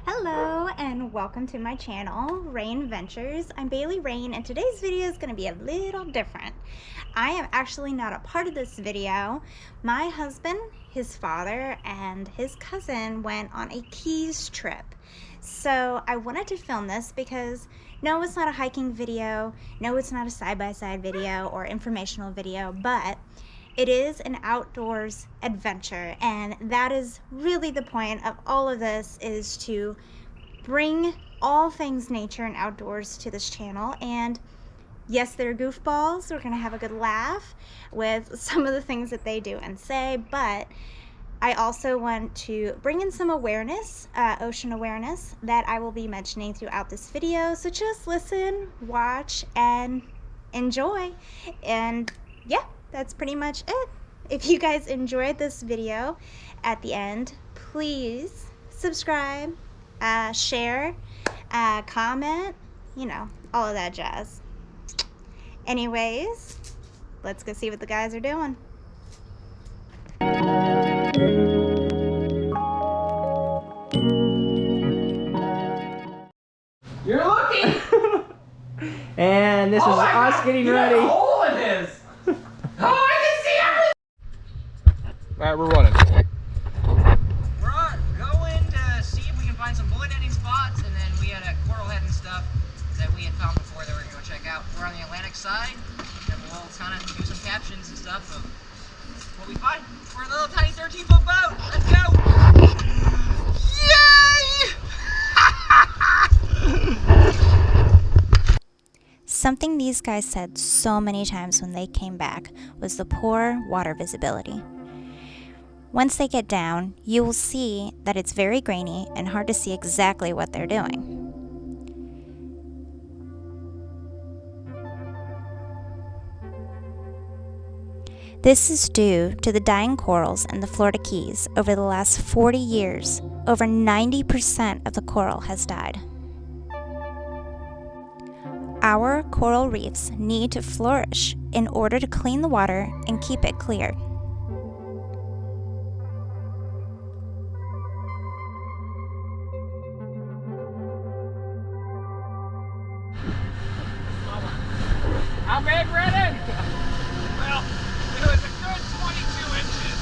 Hello and welcome to my channel, Rayne Ventures. I'm Bailey Rayne and today's video is going to be a little different. I am actually not a part of this video. My husband, his father, and his cousin went on a Keys trip. So I wanted to film this because no, it's not a hiking video, no, it's not a side-by-side video or informational video, but it is an outdoors adventure, and that is really the point of all of this, is to bring all things nature and outdoors to this channel. And yes, they're goofballs. We're gonna have a good laugh with some of the things that they do and say, but I also want to bring in some awareness, ocean awareness, that I will be mentioning throughout this video. So just listen, watch, and enjoy. And yeah, that's pretty much it. If you guys enjoyed this video at the end, please subscribe, share, comment, you know, all of that jazz. Anyways, let's go see what the guys are doing. You're looking! And this is us getting ready. A hole in his! Oh, I can see everything! Alright, we're running. We're going to see if we can find some bullet ending spots, and then we had a coral head and stuff that we had found before that we're going to go check out. We're on the Atlantic side, and we'll kind of do some captions and stuff of what we find. We're in a little tiny 13-foot boat. Let's go! Yay! Something these guys said so many times when they came back was the poor water visibility. Once they get down, you will see that it's very grainy and hard to see exactly what they're doing. This is due to the dying corals in the Florida Keys. Over the last 40 years, over 90% of the coral has died. Our coral reefs need to flourish in order to clean the water and keep it clear. How big, Brennan? Well, it was a good 22 inches.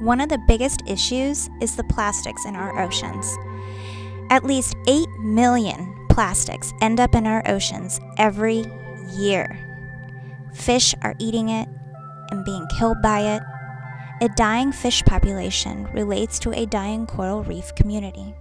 One of the biggest issues is the plastics in our oceans. At least 8 million plastics end up in our oceans every year. Fish are eating it and being killed by it. A dying fish population relates to a dying coral reef community.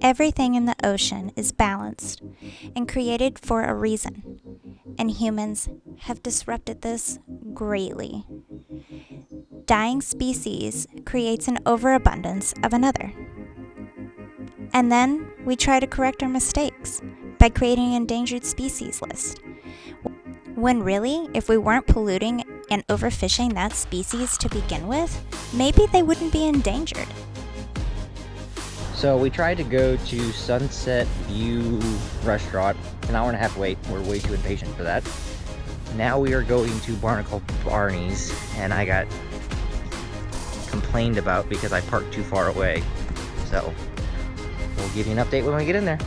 Everything in the ocean is balanced and created for a reason, and humans have disrupted this greatly. Dying species creates an overabundance of another. And then we try to correct our mistakes by creating an endangered species list. When really, if we weren't polluting and overfishing that species to begin with, maybe they wouldn't be endangered. So we tried to go to Sunset View Restaurant. It's an hour and a half wait. We're way too impatient for that. Now we are going to Barnacle Barney's, and I got complained about because I parked too far away. So we'll give you an update when we get in there.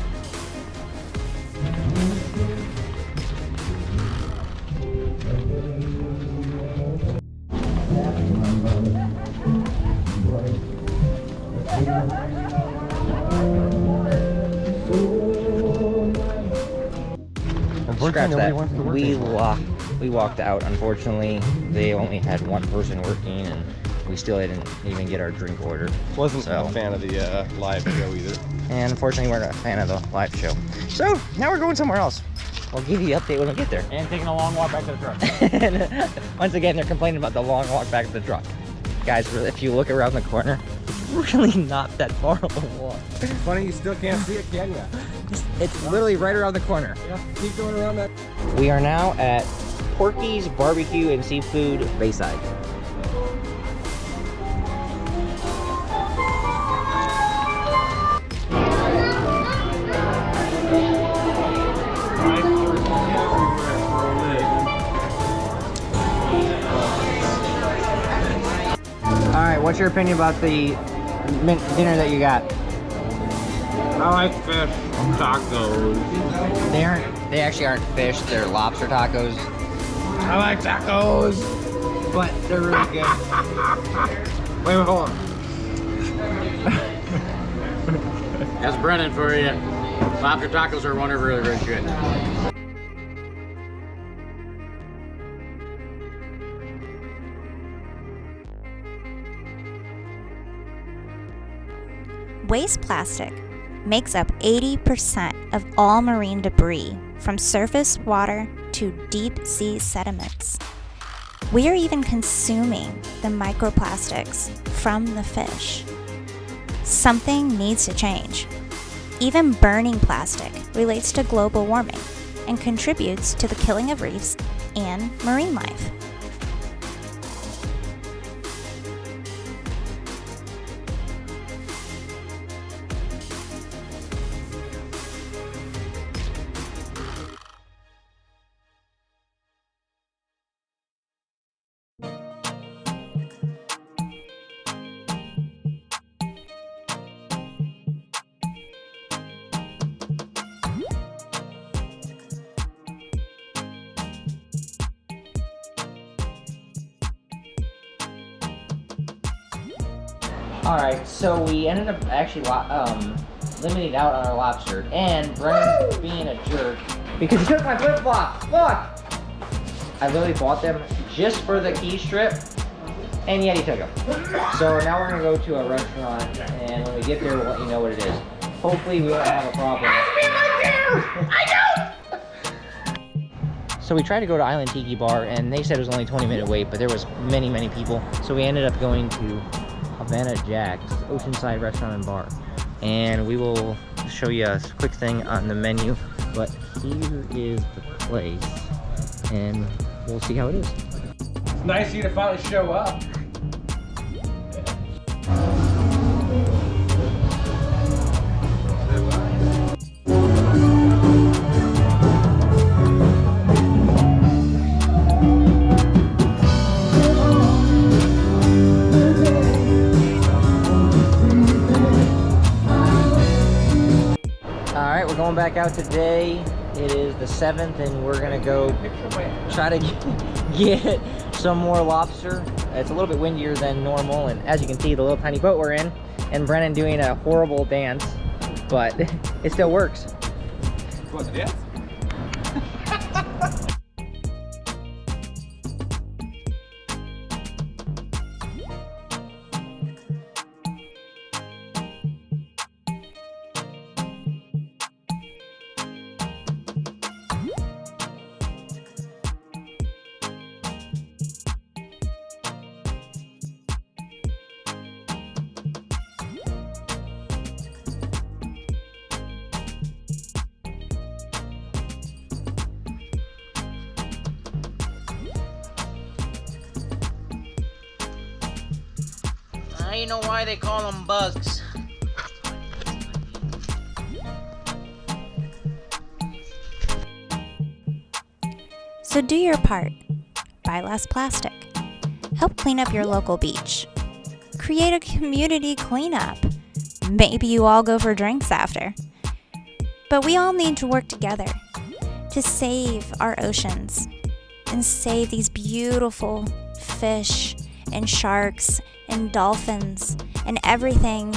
Scratch that. We walked out. Unfortunately, they only had one person working, and we still didn't even get our drink order. Wasn't a fan of the live show either. And unfortunately, we're not a fan of the live show. So now we're going somewhere else. We'll give you the update when we get there. And taking a long walk back to the truck. And once again, they're complaining about the long walk back to the truck. Guys, if you look around the corner, it's really not that far of a walk. It's funny you still can't see it, can you? It's literally right around the corner. Yeah, keep going around that. We are now at Porky's Barbecue and Seafood Bayside. Alright, what's your opinion about the dinner that you got? I like fish tacos. They actually aren't fish, they're lobster tacos. I like tacos. But they're really good. Wait, hold on. That's Brennan for you. Lobster tacos are wonderful, really, really good. Waste plastic makes up 80% of all marine debris, from surface water to deep sea sediments. We are even consuming the microplastics from the fish. Something needs to change. Even burning plastic relates to global warming and contributes to the killing of reefs and marine life. Alright, so we ended up actually limiting out on our lobster, and Brennan being a jerk because he took my flip-flop. Look! I literally bought them just for the key strip, and yet he took them. So now we're gonna go to a restaurant, and when we get there, we'll let you know what it is. Hopefully we won't have a problem. So we tried to go to Island Tiki Bar, and they said it was only a 20-minute wait, but there was many, many people. So we ended up going to Havana Jack's, Oceanside Restaurant and Bar. And we will show you a quick thing on the menu, but here is the place, and we'll see how it is. It's nice of you to finally show up. Alright, we're going back out today. It is the 7th, and we're gonna go try to get some more lobster. It's a little bit windier than normal, and as you can see, the little tiny boat we're in, and Brennan doing a horrible dance, but it still works. What, the dance? Now you know why they call them bugs. So do your part. Buy less plastic. Help clean up your local beach. Create a community cleanup. Maybe you all go for drinks after. But we all need to work together to save our oceans and save these beautiful fish and sharks and dolphins and everything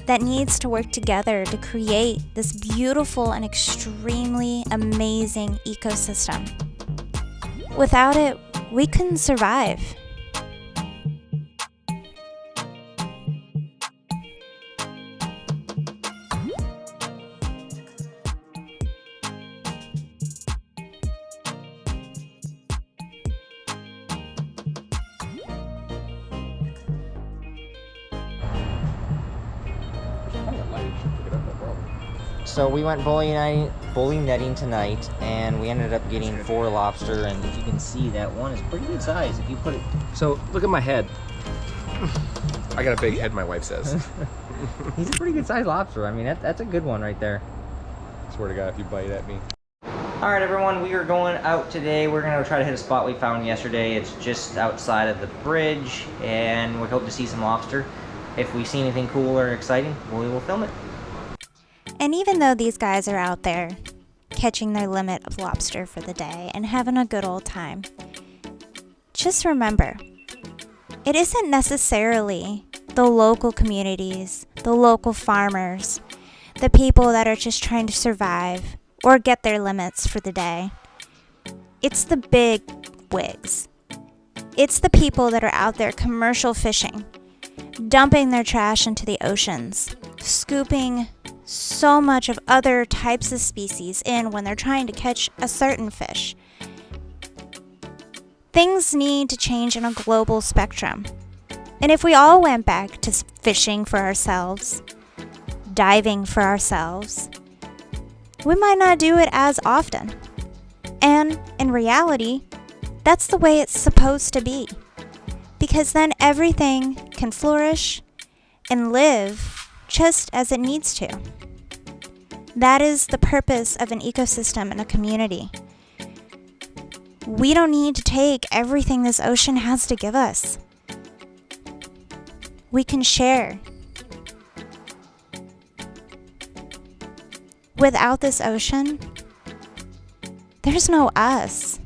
that needs to work together to create this beautiful and extremely amazing ecosystem. Without it, we couldn't survive. So we went bowling netting tonight, and we ended up getting 4 lobster. And if you can see, that one is pretty good size. If you put it, So look at my head. I got a big head, my wife says. he's a pretty good sized lobster. I mean, that's a good one right there. Swear to God, if you bite at me. All right, everyone, we are going out today. We're gonna try to hit a spot we found yesterday. It's just outside of the bridge, and we hope to see some lobster. If we see anything cool or exciting, we will film it. And even though these guys are out there catching their limit of lobster for the day and having a good old time, just remember, it isn't necessarily the local communities, the local farmers, the people that are just trying to survive or get their limits for the day. It's the big wigs. It's the people that are out there commercial fishing, dumping their trash into the oceans, scooping so much of other types of species in when they're trying to catch a certain fish. Things need to change in a global spectrum. And if we all went back to fishing for ourselves, diving for ourselves, we might not do it as often. And in reality, that's the way it's supposed to be. Because then everything can flourish and live just as it needs to. That is the purpose of an ecosystem and a community. We don't need to take everything this ocean has to give us. We can share. Without this ocean, there's no us.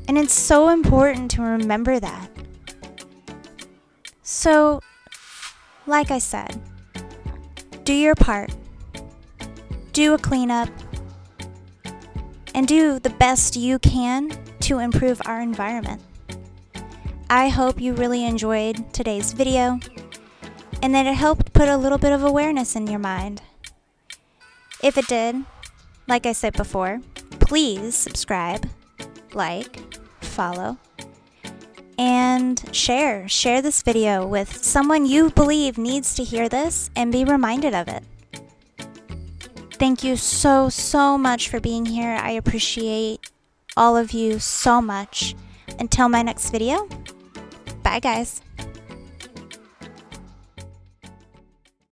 And it's so important to remember that. So, like I said, do your part. Do a cleanup. And do the best you can to improve our environment. I hope you really enjoyed today's video and that it helped put a little bit of awareness in your mind. If it did, like I said before, please subscribe, like, follow, and share. Share this video with someone you believe needs to hear this and be reminded of it. Thank you so, so much for being here. I appreciate all of you so much. Until my next video, bye guys.